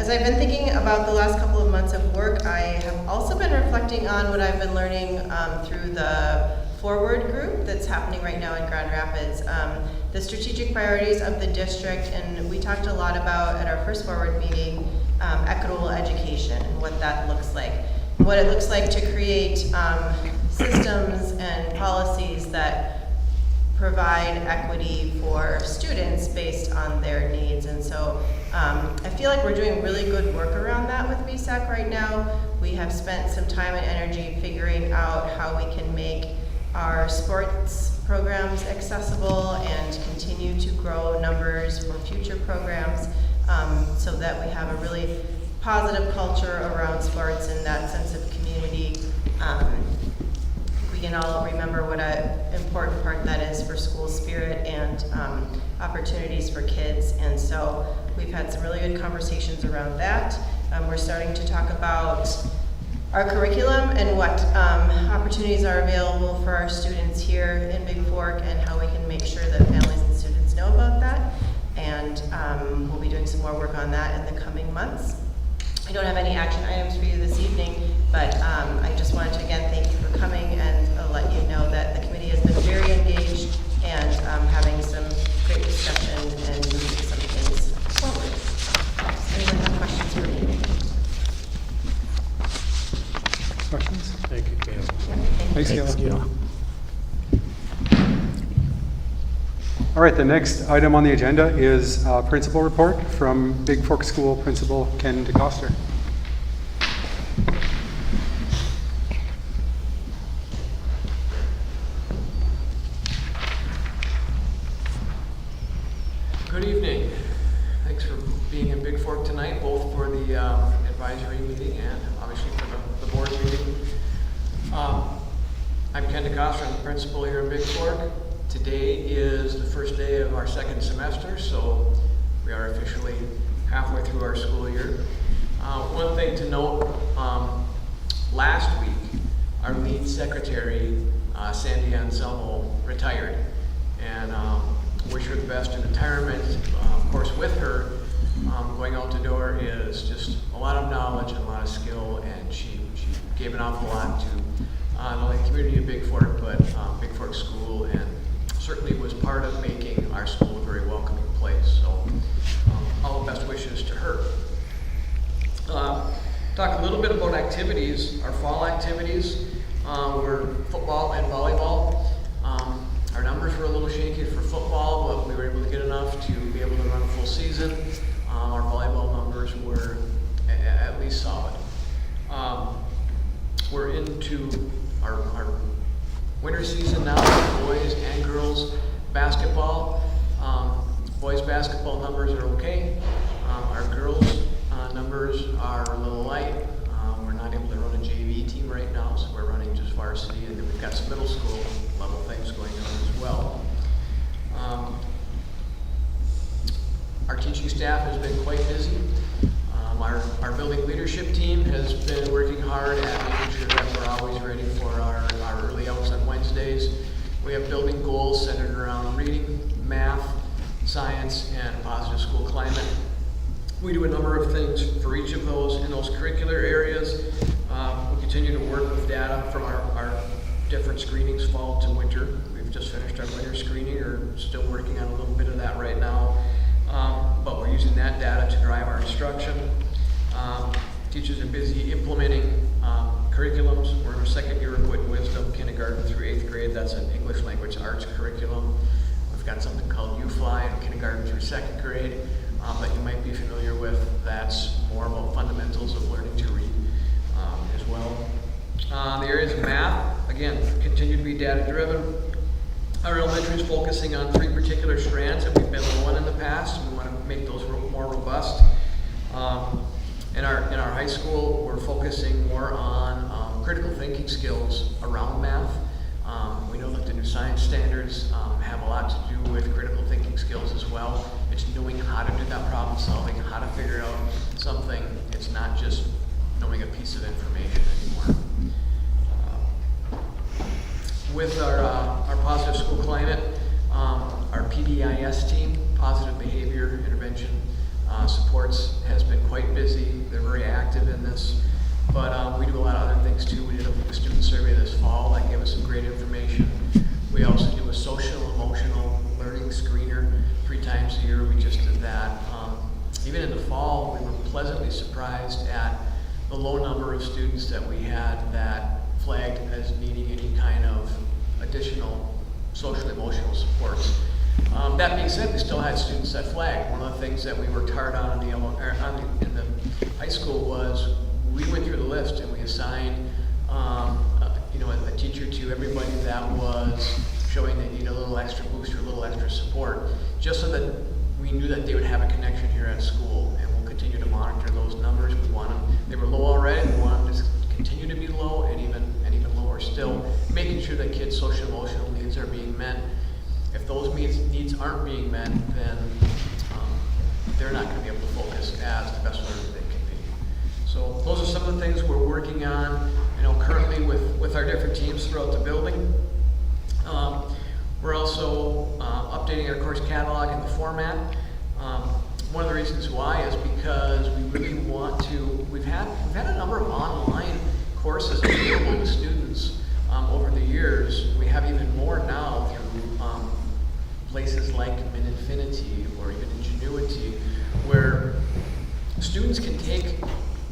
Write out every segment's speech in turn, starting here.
as I've been thinking about the last couple of months of work, I have also been reflecting on what I've been learning through the Forward group that's happening right now in Grand Rapids. The strategic priorities of the district, and we talked a lot about at our first Forward meeting, equitable education and what that looks like. What it looks like to create systems and policies that provide equity for students based on their needs. And so I feel like we're doing really good work around that with BSAC right now. We have spent some time and energy figuring out how we can make our sports programs accessible and continue to grow numbers for future programs so that we have a really positive culture around sports and that sense of community. We can all remember what an important part that is for school spirit and opportunities for kids. And so we've had some really good conversations around that. We're starting to talk about our curriculum and what opportunities are available for our students here in Big Fork and how we can make sure that families and students know about that. And we'll be doing some more work on that in the coming months. I don't have any action items for you this evening, but I just wanted to again thank you for coming and let you know that the committee has been very engaged and having some great discussion and moving some things forward. Does anyone have questions for me? Questions? Thank you, Gail. Thanks, Thanks, Gail. Gail. All right, the next item on the agenda is principal report from Big Fork School Principal Ken DeCoster. Good evening. Thanks for being in Big Fork tonight, both for the advisory meeting and obviously for the board meeting. I'm Ken DeCoster, I'm the principal here in Big Fork. Today is the first day of our second semester, so we are officially halfway through our school year. One thing to note, last week our lead secretary, Sandy Anselmo, retired, and wish her the best in retirement. Of course, with her, going out the door is just a lot of knowledge and a lot of skill, and she gave an awful lot to not only the community of Big Fork, but Big Fork School, and certainly was part of making our school a very welcoming place. So all the best wishes to her. Talk a little bit about activities, our fall activities. Were football and volleyball. Our numbers were a little shaky for football, but we were able to get enough to be able to run a full season. Our volleyball numbers were at least solid. We're into our winter season now, boys and girls basketball. Boys basketball numbers are okay. Our girls numbers are a little light. We're not able to run a JV team right now, so we're running just varsity, and then we've got some middle school level things going on as well. Our teaching staff has been quite busy. Our building leadership team has been working hard at making sure that we're always ready for our early outs on Wednesdays. We have building goals centered around reading, math, science, and positive school climate. We do a number of things for each of those in those curricular areas. We continue to work with data from our different screenings, fall to winter. We've just finished our winter screening, or still working on a little bit of that right now. But we're using that data to drive our instruction. Teachers are busy implementing curriculums. We're in our second year of Wit Wisdom, kindergarten through 8th grade. That's an English language arts curriculum. We've got something called UFly in kindergarten through 2nd grade that you might be familiar with. That's more about fundamentals of learning to read as well. The areas of math, again, continue to be data driven. Our elementary is focusing on 3 particular strands that we've been low on in the past. We want to make those more robust. In our high school, we're focusing more on critical thinking skills around math. We know that the new science standards have a lot to do with critical thinking skills as well. It's knowing how to do that problem solving, how to figure out something. It's not just knowing a piece of information anymore. With our positive school climate, our PBIS team, positive behavior intervention Supports has been quite busy. They're very active in this. But we do a lot of other things too. We did a student survey this fall that gave us some great information. We also do a social emotional learning screener 3 times a year. We just did that. Even in the fall, we were pleasantly surprised at the low number of students that we had that flagged as needing any kind of additional social emotional supports. That being said, we still had students that flagged. One of the things that we worked hard on in the high school was we went through the list and we assigned a teacher to everybody that was showing they need a little extra boost or a little extra support, just so that we knew that they would have a connection here at school, and we'll continue to monitor those numbers. We want them, they were low already, we want them to continue to be low and even lower still, making sure that kids' social emotional needs are being met. If those needs aren't being met, then they're not going to be able to focus as the best learners they can be. So those are some of the things we're working on, currently with our different teams throughout the building. We're also updating our course catalog and the format. One of the reasons why is because we really want to, we've had a number of online courses available to students over the years. We have even more now through places like Meeting-1 or even Ingenuity, where students can take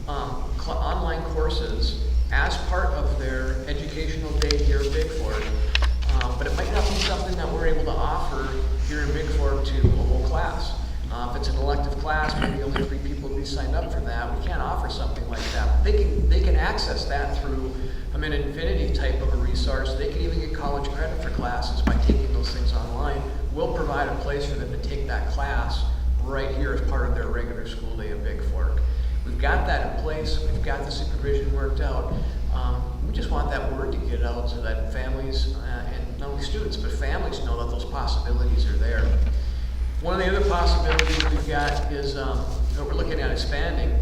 online courses as part of their educational day here at Big Fork. But it might not be something that we're able to offer here in Big Fork to a whole class. If it's an elective class, maybe only 3 people will be signed up for that. We can't offer something like that. They can access that through an Infinity type of a resource. They can even get college credit for classes by taking those things online. We'll provide a place for them to take that class right here as part of their regular school day in Big Fork. We've got that in place. We've got the supervision worked out. We just want that word to get out so that families, and not only students, but families know that those possibilities are there. One of the other possibilities we've got is, that we're looking at expanding,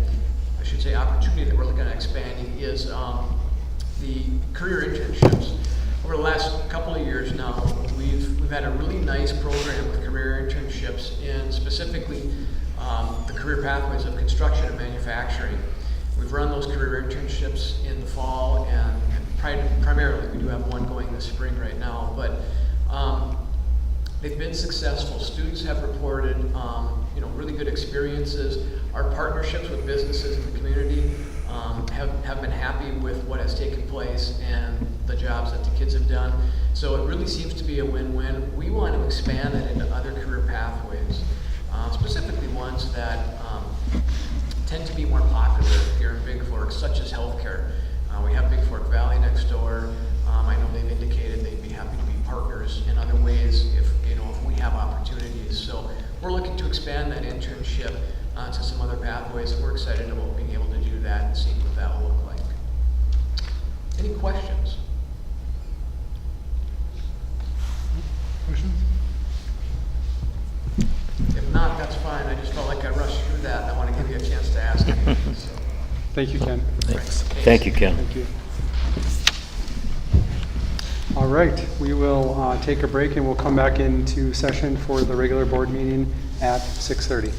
I should say opportunity that we're looking at expanding is the career internships. Over the last couple of years now, we've had a really nice program with career internships in specifically the career pathways of construction and manufacturing. We've run those career internships in the fall and primarily, we do have one going this spring right now, but they've been successful. Students have reported really good experiences. Our partnerships with businesses in the community have been happy with what has taken place and the jobs that the kids have done. So it really seems to be a win-win. We want to expand that into other career pathways, specifically ones that tend to be more popular here in Big Fork, such as healthcare. We have Big Fork Valley next door. I know they've indicated they'd be happy to be partners in other ways if we have opportunities. So we're looking to expand that internship to some other pathways, and we're excited about being able to do that and seeing what that will look like. Any questions? Questions? If not, that's fine. I just felt like I rushed through that, and I want to give you a chance to ask me. So. Thank you, Ken. Thanks. Thank you, Ken. Thank you. All right, we will take a break and we'll come back into session for the regular board meeting at 6:30.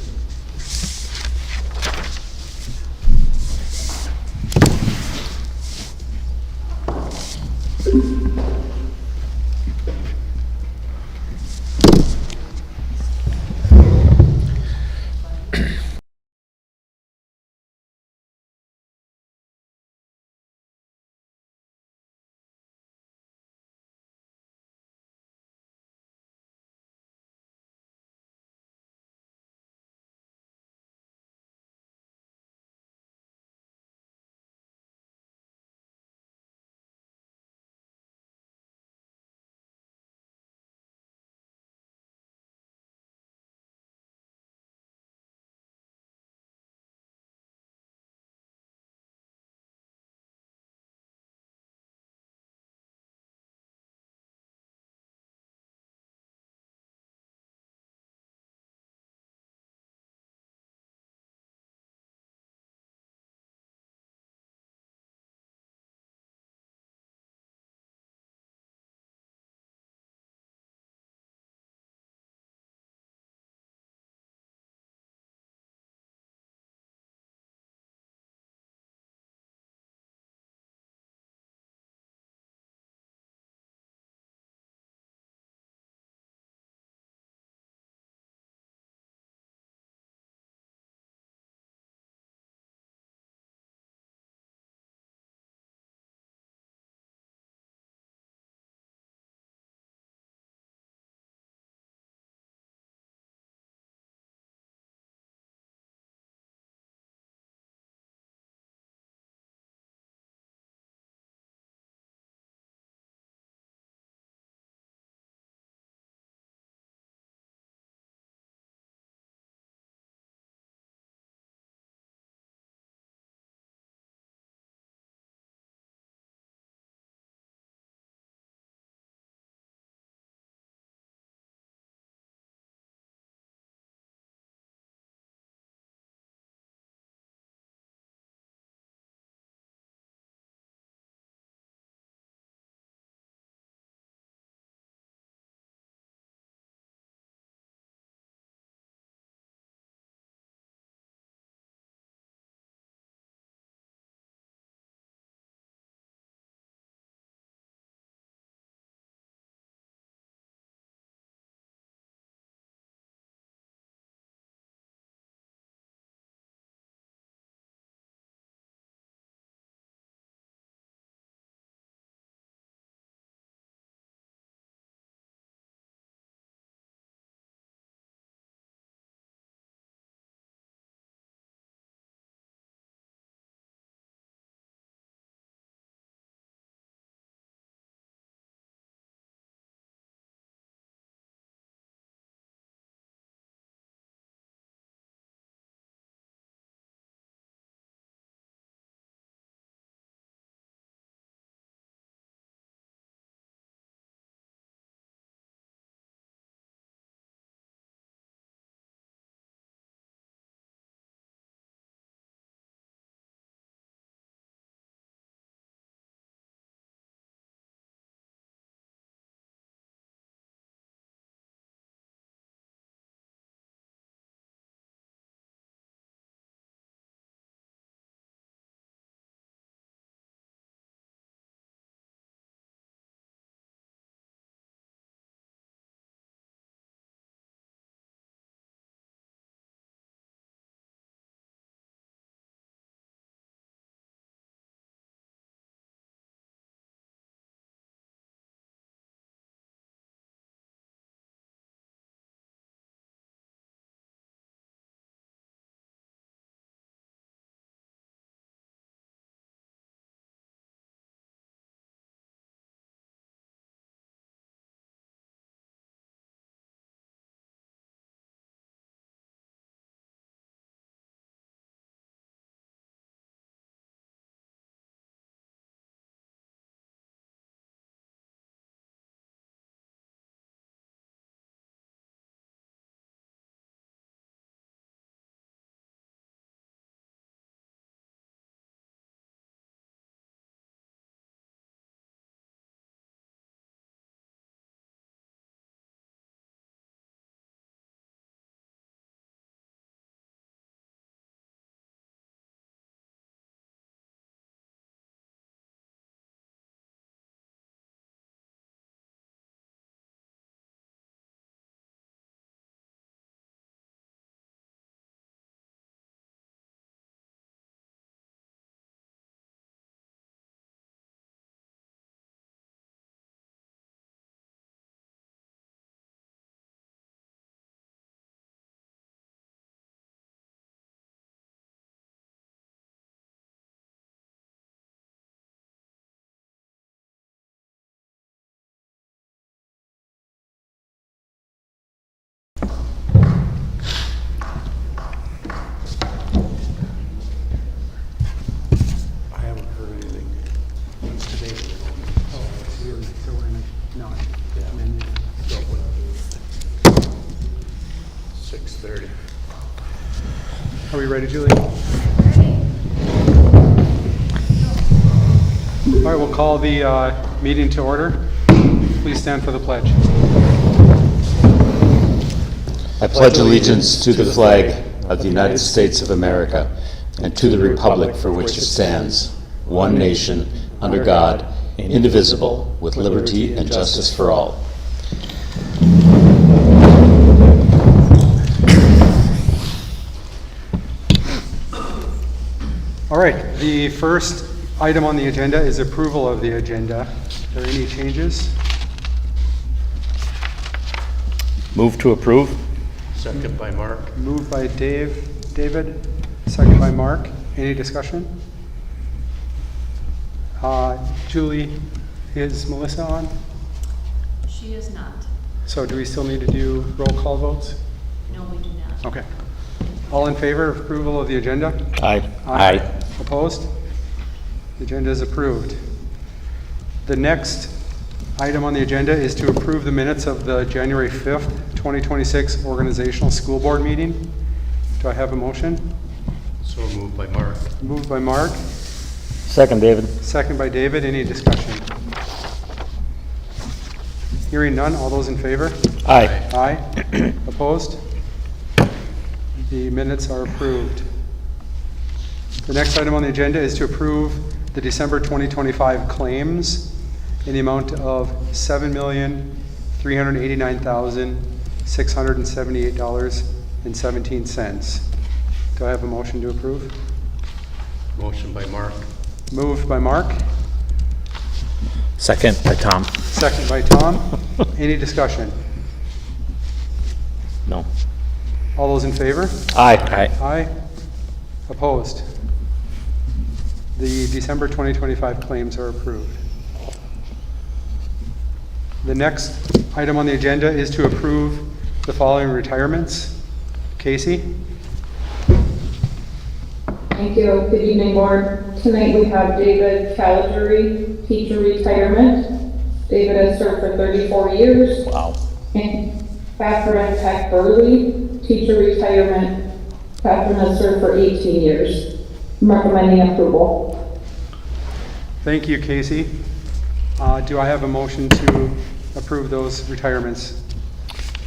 Are we ready, Julie? All right, we'll call the meeting to order. Please stand for the pledge. I pledge allegiance to the flag of the United States of America and to the republic for which it stands, one nation, under God, indivisible, with liberty and justice for all. All right, the first item on the agenda is approval of the agenda. Are there any changes? Move to approve. Second by Mark. Moved by David, second by Mark. Any discussion? Julie, is Melissa on? She is not. So do we still need to do roll call votes? No, we do not. Okay. All in favor of approval of the agenda? Aye. Opposed? The agenda is approved. The next item on the agenda is to approve the minutes of the January 5th, 2026 organizational school board meeting. Do I have a motion? So moved by Mark. Moved by Mark, Second, David. second by David. Any discussion? Hearing none, all those in favor? Aye. Aye. Opposed? The minutes are approved. The next item on the agenda is to approve the December 2025 claims in the amount of $7,389,678.17. Do I have a motion to approve? Motion by Mark. Moved by Mark, Second by Tom. second by Tom. Any discussion? No. All those in favor? Aye. Aye. Opposed? The December 2025 claims are approved. The next item on the agenda is to approve the following retirements. Casey? Thank you. Good evening, board. Tonight we have David Caligiuri, teacher retirement. David has served for 34 years. Wow. And Catherine Peck Burley, teacher retirement. Catherine has served for 18 years. I'm recommending approval. Thank you, Casey. Do I have a motion to approve those retirements?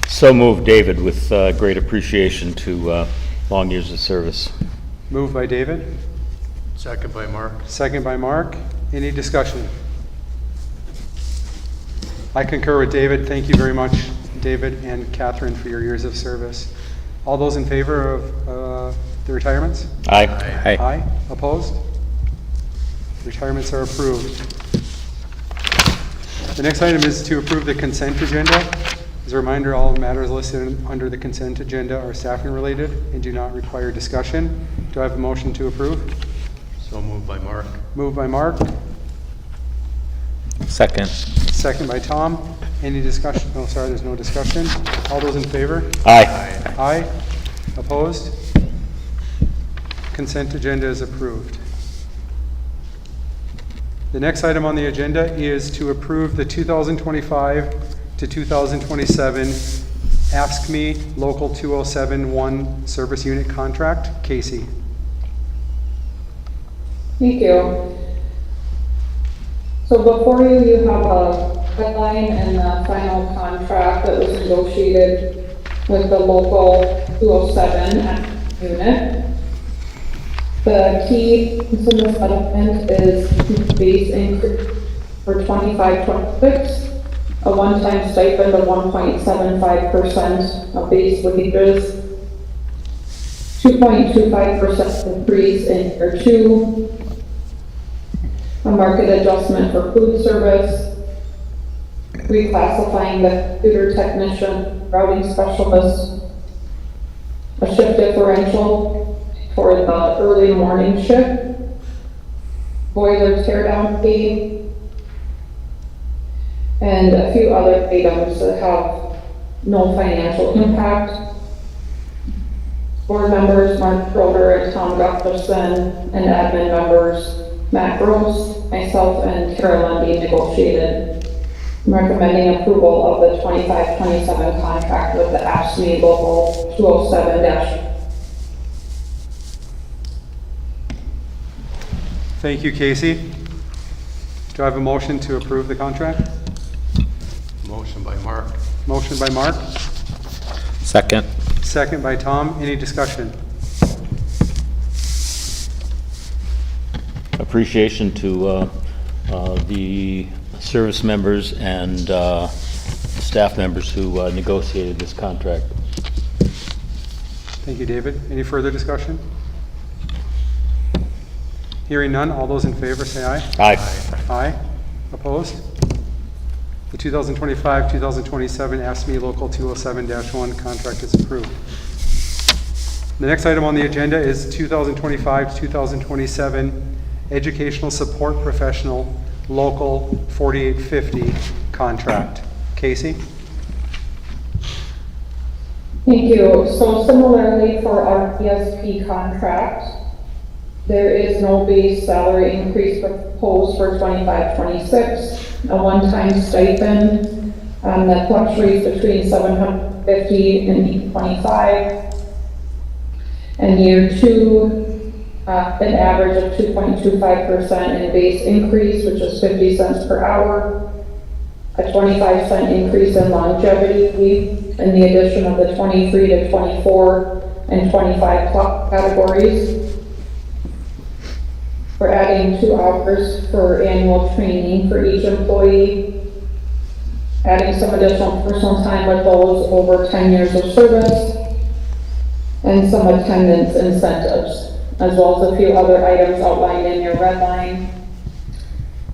So moved, David, with great appreciation to long years of service. Moved by David, Second by Mark. second by Mark. Any discussion? I concur with David. Thank you very much, David and Catherine, for your years of service. All those in favor of the retirements? Aye. Aye. Opposed? Retirements are approved. The next item is to approve the consent agenda. As a reminder, all matters listed under the consent agenda are staffing related and do not require discussion. Do I have a motion to approve? So moved by Mark. Moved by Mark, Second. second by Tom. Any discussion? Oh, sorry, there's no discussion. All those in favor? Aye. Aye. Opposed? Consent agenda is approved. The next item on the agenda is to approve the 2025 to 2027 Ask Me Local 207-1 Service Unit Contract. Casey. Thank you. So before you, you have a deadline and the final contract that was negotiated with the local 207 unit. The key to this settlement is base increase for 25-26, a one-time stipend of 1.75% of base wages, 2.25% increase in year 2, a market adjustment for food service, reclassifying the computer technician, routing specialist, a shift differential for the early morning shift, boiler teardown fee, and a few other items that have no financial impact. Board members Mark Schroeder and Tom Gustafson, and admin members Matt Gross, myself, and Tara Lundy negotiated. I'm recommending approval of the 25-27 contract with the AFSCME Local 207 Thank you, Casey. Do I have a motion to approve the contract? Motion by Mark. Motion by Mark, Second. second by Tom. Any discussion? Appreciation to the service members and staff members who negotiated this contract. Thank you, David. Any further discussion? Hearing none, all those in favor say aye. Aye. Aye. Opposed? The 2025-2027 ASME Local 207-1 contract is approved. The next item on the agenda is 2025-2027 Educational Support Professional Local 4850 contract. Casey? Thank you. So similarly for our ESP contract, there is no base salary increase proposed for 25-26. A one-time stipend that fluctuates between $750 and $825. And year two, an average of 2.25% in base increase, which is 50 cents per hour. A 25-cent increase in longevity, and the addition of the 23 to 24 and 25 categories. We're adding 2 hours for annual training for each employee, adding some additional personal time with those over 10 years of service, and some attendance incentives, as well as a few other items outlined in your red line.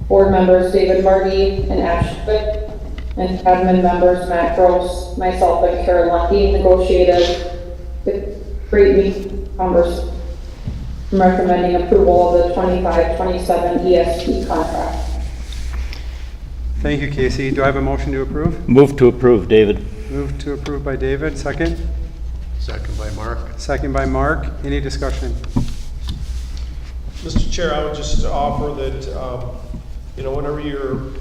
Board members David Marty and Ash Schmidt, and admin members Matt Gross, myself, and Kara Lundy negotiated with great meeting members. I'm recommending approval of the 25-27 ESP contract. Thank you, Casey. Do I have a motion to approve? Move to approve, David. Move to approve by David. Second? Second by Mark. Second by Mark. Any discussion? Mr. Chair, I would just offer that, whenever you're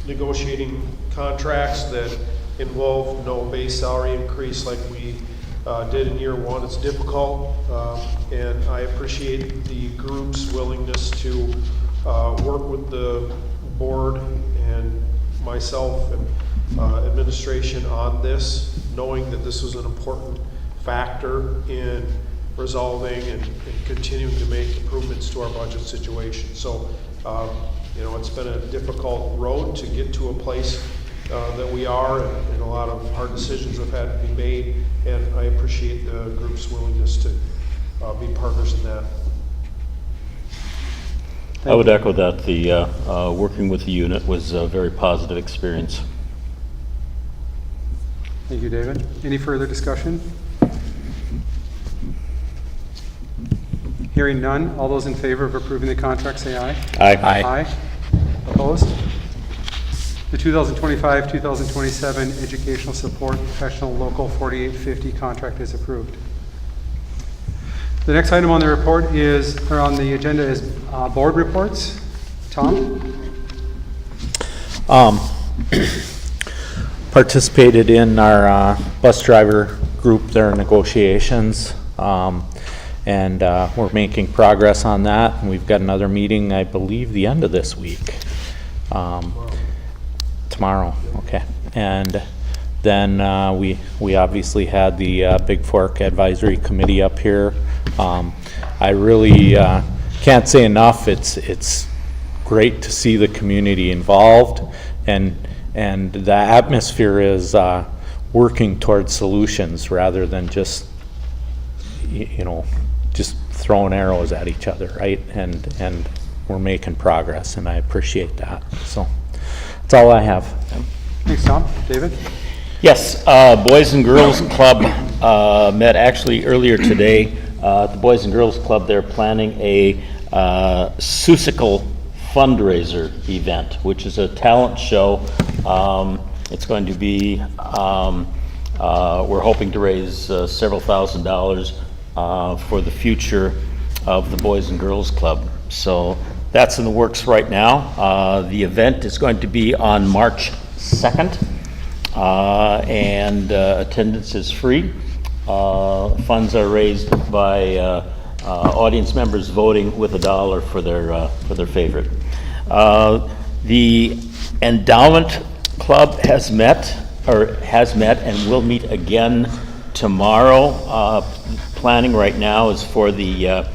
negotiating contracts that involve no base salary increase like we did in year one, it's difficult, and I appreciate the group's willingness to work with the board and myself and administration on this, knowing that this was an important factor in resolving and continuing to make improvements to our budget situation. So, it's been a difficult road to get to a place that we are, and a lot of hard decisions have had to be made, and I appreciate the group's willingness to be partners in that. I would echo that. The working with the unit was a very positive experience. Thank you, David. Any further discussion? Hearing none, all those in favor of approving the contract say aye. Aye. Aye. Opposed? The 2025-2027 Educational Support Professional Local 4850 contract is approved. The next item on the agenda is board reports. Tom? Participated in our bus driver group, their negotiations, and we're making progress on that. And we've got another meeting, I believe, the end of this week. Tomorrow, okay. And then we obviously had the Big Fork Advisory Committee up here. I really can't say enough. It's great to see the community involved, and the atmosphere is working towards solutions rather than just just throwing arrows at each other, right? And we're making progress, and I appreciate that. So that's all I have. Thanks, Tom. David? Yes, Boys and Girls Club met actually earlier today. The Boys and Girls Club, they're planning a Susical fundraiser event, which is a talent show. It's going to be, we're hoping to raise several $1,000s for the future of the Boys and Girls Club. So that's in the works right now. The event is going to be on March 2nd, and attendance is free. Funds are raised by audience members voting with $1 for their favorite. The Endowment Club has met and will meet again tomorrow. Planning right now is for the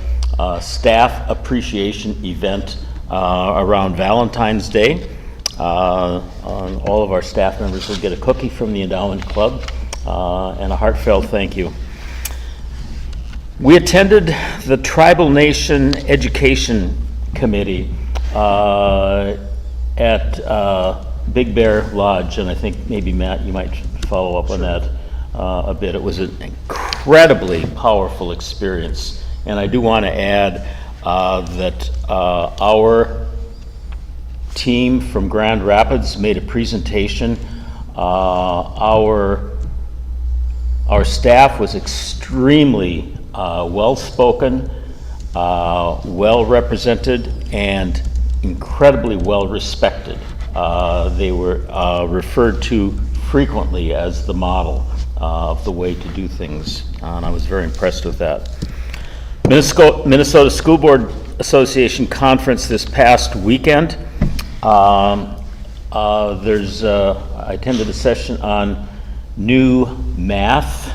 staff appreciation event around Valentine's Day. All of our staff members will get a cookie from the Endowment Club and a heartfelt thank you. We attended the Tribal Nation Education Committee at Big Bear Lodge, and I think maybe Matt, you might follow up on that a bit. It was an incredibly powerful experience, and I do want to add that our team from Grand Rapids made a presentation. Our staff was extremely well-spoken, well-represented, and incredibly well-respected. They were referred to frequently as the model of the way to do things, and I was very impressed with that. Minnesota School Board Association Conference this past weekend. I attended a session on new math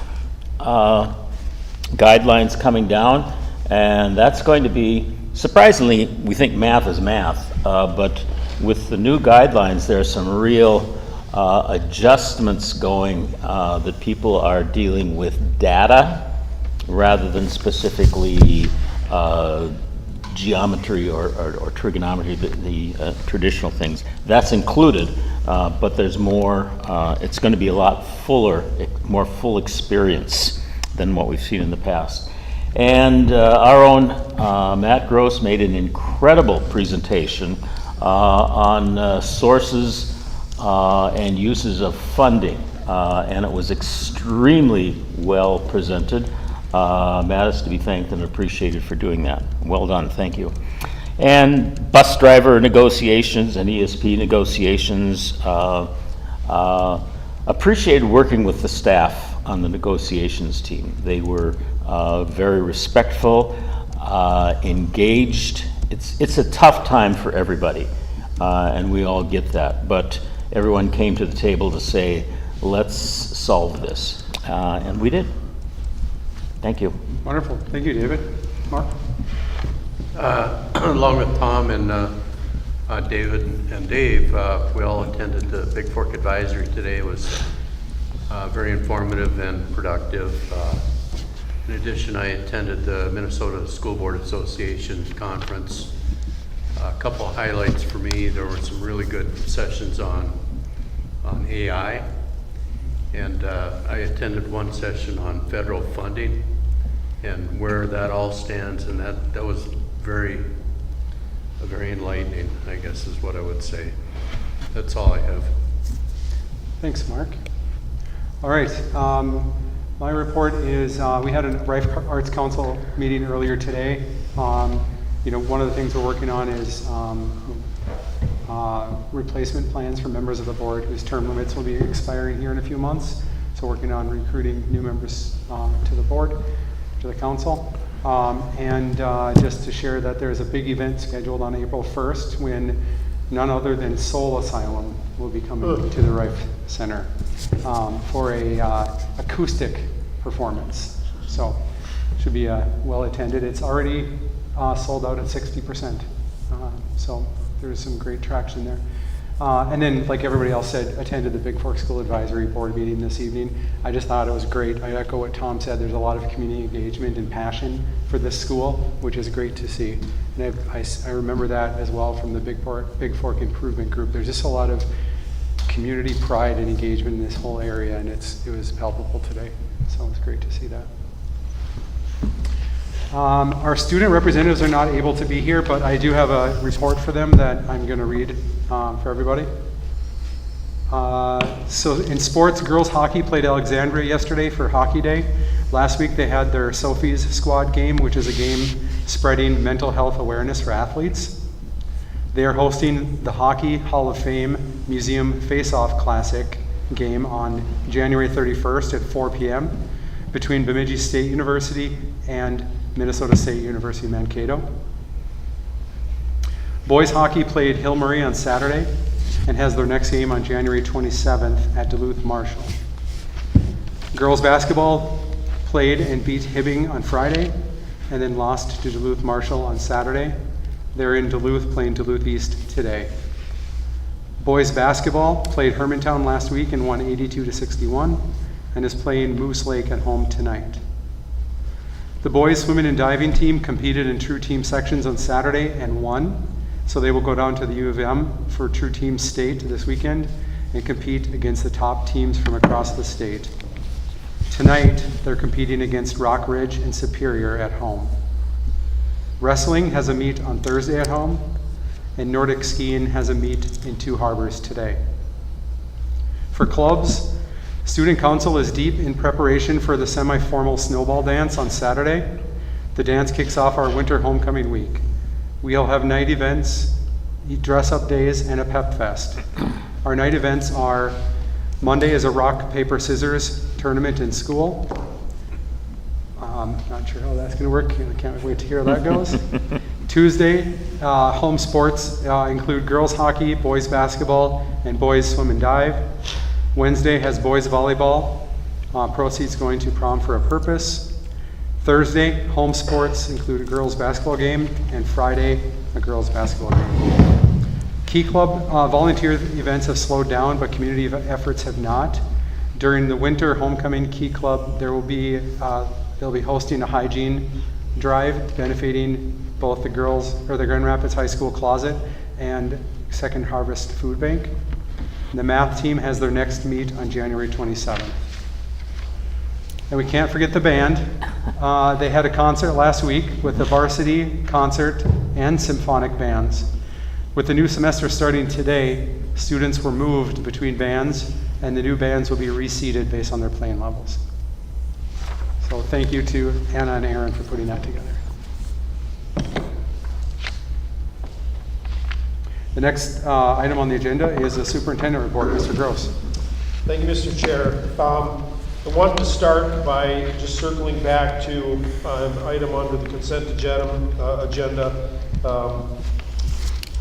guidelines coming down, and that's going to be, surprisingly, we think math is math, but with the new guidelines, there are some real adjustments going that people are dealing with data rather than specifically geometry or trigonometry, the traditional things. That's included, but there's more, it's going to be a lot fuller, more full experience than what we've seen in the past. And our own Matt Gross made an incredible presentation on sources and uses of funding, and it was extremely well presented. Matt is to be thanked and appreciated for doing that. Well done, thank you. And bus driver negotiations and ESP negotiations, appreciated working with the staff on the negotiations team. They were very respectful, engaged. It's a tough time for everybody, and we all get that, but everyone came to the table to say, let's solve this, and we did. Thank you. Wonderful. Thank you, David. Mark? Along with Tom and David and Dave, we all attended the Big Fork Advisory today. It was very informative and productive. In addition, I attended the Minnesota School Board Association conference. A couple of highlights for me: there were some really good sessions on AI, and I attended one session on federal funding and where that all stands, and that was very enlightening, I guess is what I would say. That's all I have. Thanks, Mark. All right, my report is we had a Rife Arts Council meeting earlier today. One of the things we're working on is replacement plans for members of the board whose term limits will be expiring here in a few months. So working on recruiting new members to the board, to the council. Just to share that there's a big event scheduled on April 1st when none other than Soul Asylum will be coming to the Rife Center for a acoustic performance. So should be well attended. It's already sold out at 60%. So there's some great traction there. And then, like everybody else said, attended the Big Fork School Advisory Board meeting this evening. I just thought it was great. I echo what Tom said. There's a lot of community engagement and passion for this school, which is great to see. And I remember that as well from the Big Fork Improvement Group. There's just a lot of community pride and engagement in this whole area, and it was palpable today. So it's great to see that. Our student representatives are not able to be here, but I do have a report for them that I'm going to read for everybody. So in sports, girls hockey played Alexandria yesterday for Hockey Day. Last week they had their Sophie's Squad game, which is a game spreading mental health awareness for athletes. They are hosting the Hockey Hall of Fame Museum Face-Off Classic game on January 31st at 4 p.m. between Bemidji State University and Minnesota State University Mankato. Boys hockey played Hill Murray on Saturday and has their next game on January 27th at Duluth Marshall. Girls basketball played and beat Hibbing on Friday and then lost to Duluth Marshall on Saturday. They're in Duluth playing Duluth East today. Boys basketball played Hermantown last week and won 82-61 and is playing Moose Lake at home tonight. The boys swimming and diving team competed in true team sections on Saturday and won, so they will go down to the U of M for true team state this weekend and compete against the top teams from across the state. Tonight, they're competing against Rock Ridge and Superior at home. Wrestling has a meet on Thursday at home, and Nordic skiing has a meet in Two Harbors today. For clubs, Student Council is deep in preparation for the semi-formal snowball dance on Saturday. The dance kicks off our winter homecoming week. We'll have night events, dress-up days, and a pep fest. Our night events are: Monday is a rock, paper, scissors tournament in school. Not sure how that's going to work. I can't wait to hear how that goes. Tuesday, home sports include girls hockey, boys basketball, and boys swim and dive. Wednesday has boys volleyball, proceeds going to Prom for a Purpose. Thursday, home sports include a girls basketball game, and Friday, a girls basketball game. Key Club volunteer events have slowed down, but community efforts have not. During the winter homecoming Key Club, they'll be hosting a hygiene drive benefiting both the Grand Rapids High School Closet and Second Harvest Food Bank. And the math team has their next meet on January 27th. And we can't forget the band. They had a concert last week with the varsity, concert, and symphonic bands. With the new semester starting today, students were moved between bands, and the new bands will be reseated based on their playing levels. So thank you to Anna and Aaron for putting that together. The next item on the agenda is the superintendent report. Mr. Gross. Thank you, Mr. Chair. I wanted to start by just circling back to an item under the consent agenda,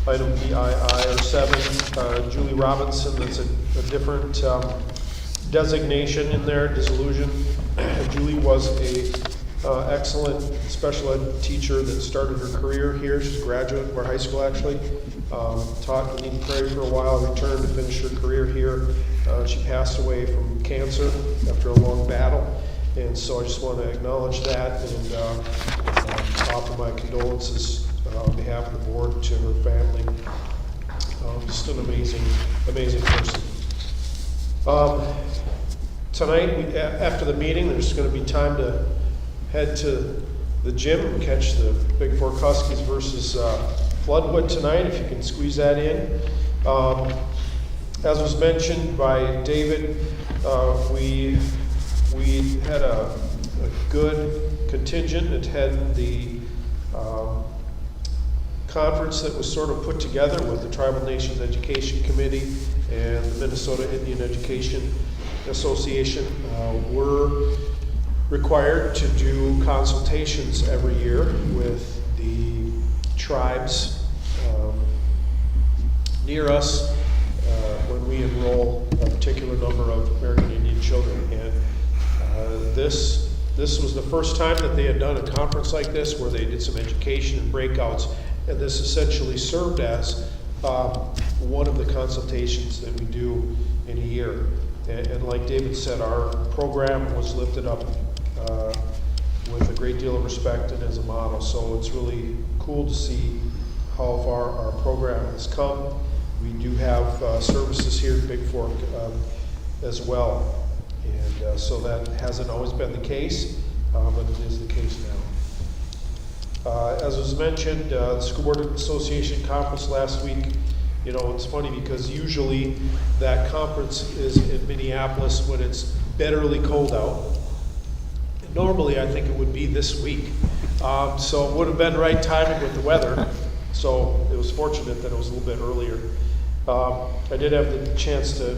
item BII or 7, Julie Robinson. That's a different designation in there, disillusion. Julie was a excellent special ed teacher that started her career here. She's a graduate of our high school, actually. Taught in Eden Prairie for a while, returned to finish her career here. She passed away from cancer after a long battle, and so I just want to acknowledge that and offer my condolences on behalf of the board to her family. Just an amazing person. Tonight, after the meeting, there's going to be time to head to the gym and catch the Big Fork Huskies versus Floodwood tonight, if you can squeeze that in. As was mentioned by David, we had a good contingent attend the conference that was sort of put together with the Tribal Nations Education Committee and the Minnesota Indian Education Association. We're required to do consultations every year with the tribes near us when we enroll a particular number of American Indian children. And this was the first time that they had done a conference like this where they did some education and breakouts, and this essentially served as one of the consultations that we do in a year. And like David said, our program was lifted up with a great deal of respect and as a model. So it's really cool to see how far our program has come. We do have services here at Big Fork as well. And so that hasn't always been the case, but it is the case now. As was mentioned, the School Board Association conference last week, you know, it's funny because usually that conference is in Minneapolis when it's bitterly cold out. Normally, I think it would be this week. So it would have been right timing with the weather. So it was fortunate that it was a little bit earlier. I did have the chance to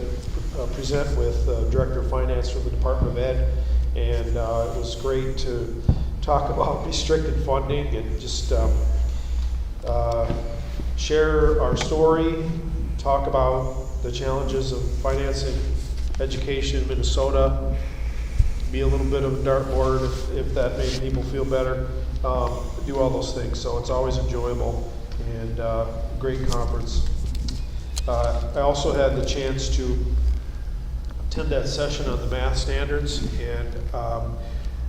present with Director of Finance from the Department of Ed, and it was great to talk about restricted funding and just share our story, talk about the challenges of financing education in Minnesota, be a little bit of a dartboard if that made people feel better, do all those things. So it's always enjoyable and great conference. I also had the chance to attend that session on the math standards, and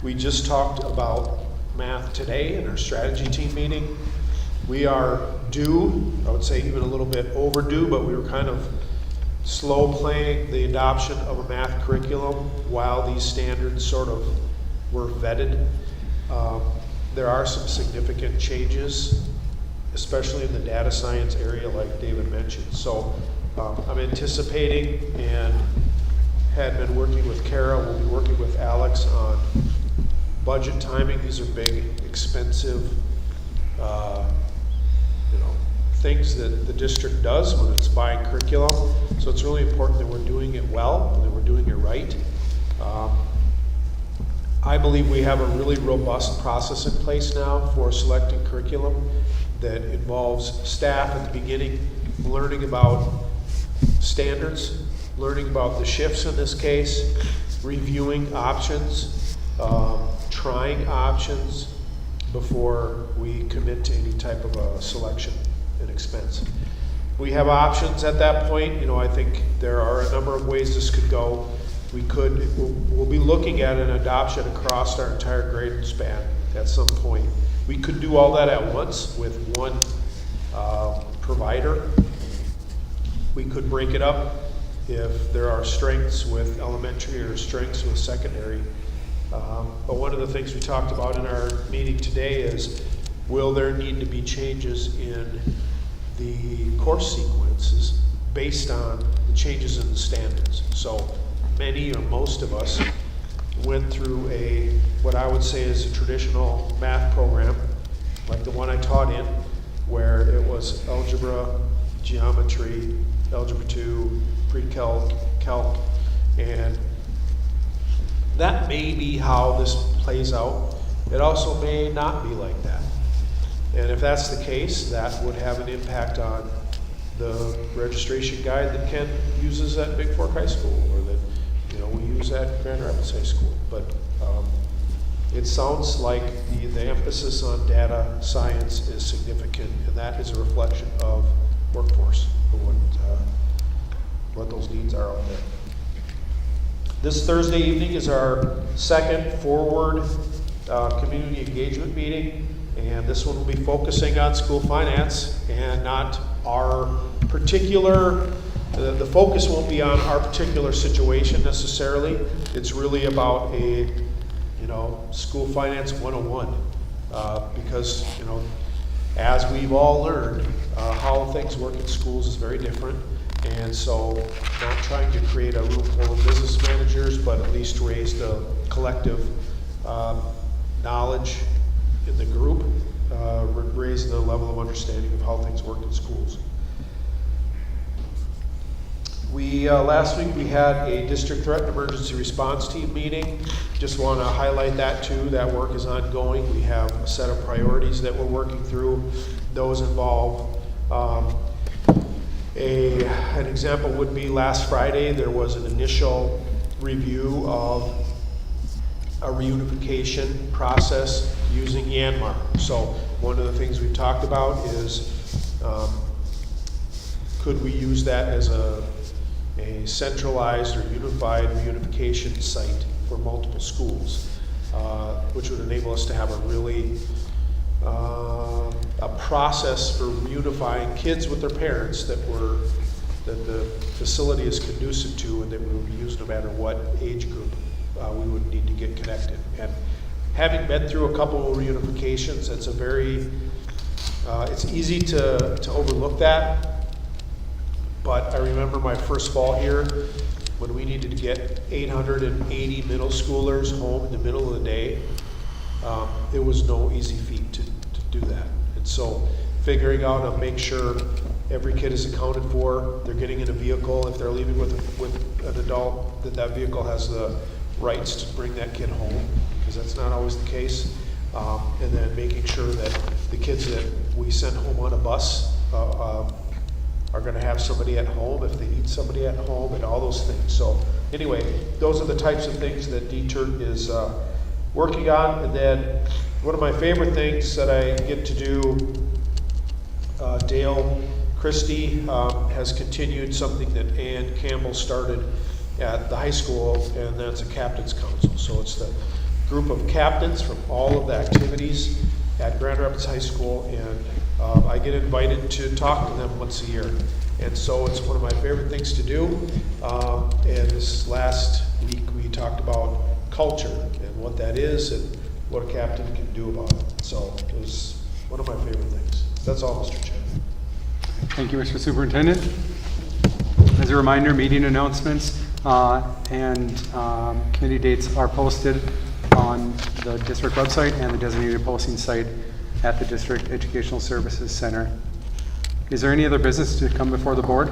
we just talked about math today in our strategy team meeting. We are due, I would say even a little bit overdue, but we were kind of slow playing the adoption of a math curriculum while these standards sort of were vetted. There are some significant changes, especially in the data science area like David mentioned. So I'm anticipating and had been working with Kara, we'll be working with Alex on budget timing. These are big, expensive, things that the district does when it's buying curriculum. So it's really important that we're doing it well and that we're doing it right. I believe we have a really robust process in place now for selecting curriculum that involves staff at the beginning learning about standards, learning about the shifts in this case, reviewing options, trying options before we commit to any type of a selection and expense. We have options at that point. I think there are a number of ways this could go. We'll be looking at an adoption across our entire grade span at some point. We could do all that at once with one provider. We could break it up if there are strengths with elementary or strengths with secondary. But one of the things we talked about in our meeting today is, will there need to be changes in the course sequences based on the changes in the standards? So many or most of us went through what I would say is a traditional math program, like the one I taught in, where it was algebra, geometry, algebra 2, pre-calc, calc, and that may be how this plays out. It also may not be like that. And if that's the case, that would have an impact on the registration guide that Ken uses at Big Fork High School, or that we use at Grand Rapids High School. But it sounds like the emphasis on data science is significant, and that is a reflection of workforce, what those needs are out there. This Thursday evening is our second Forward community engagement meeting, and this one will be focusing on school finance and not our particular, the focus won't be on our particular situation necessarily. It's really about a, school finance 101, because, as we've all learned, how things work in schools is very different. And so not trying to create a room full of business managers, but at least raise the collective knowledge in the group, raise the level of understanding of how things work in schools. Last week we had a district threat and emergency response team meeting. Just want to highlight that too. That work is ongoing. We have a set of priorities that we're working through. Those involve an example would be last Friday there was an initial review of a reunification process using Yanmar. So one of the things we've talked about is could we use that as a centralized or unified reunification site for multiple schools, which would enable us to have a really a process for reunifying kids with their parents that the facility is conducive to and that we would use no matter what age group we would need to get connected. And having been through a couple of reunifications, it's a very, it's easy to overlook that. But I remember my first fall here when we needed to get 880 middle schoolers home in the middle of the day. It was no easy feat to do that. And so figuring out how to make sure every kid is accounted for, they're getting in a vehicle, if they're leaving with an adult, that vehicle has the rights to bring that kid home, because that's not always the case. And then making sure that the kids that we send home on a bus are gonna have somebody at home if they need somebody at home and all those things. So anyway, those are the types of things that DTERT is working on. And then one of my favorite things that I get to do, Dale Christie has continued something that Ann Campbell started at the high school, and that's a captain's council. So it's the group of captains from all of the activities at Grand Rapids High School, and I get invited to talk to them once a year. And so it's one of my favorite things to do. And this last week we talked about culture and what that is and what a captain can do about it. So it was one of my favorite things. That's all, Mr. Chairman. Thank you, Mr. Superintendent. As a reminder, meeting announcements and committee dates are posted on the district website and the designated posting site at the District Educational Services Center. Is there any other business to come before the board?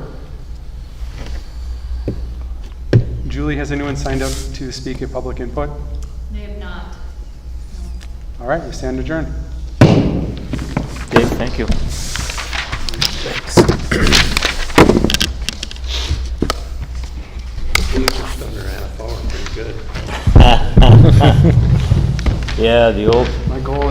Julie, has anyone signed up to speak at public input? They have not. All right, we stand adjourned. Dave, thank you. Just under a half hour, pretty good. Yeah, the old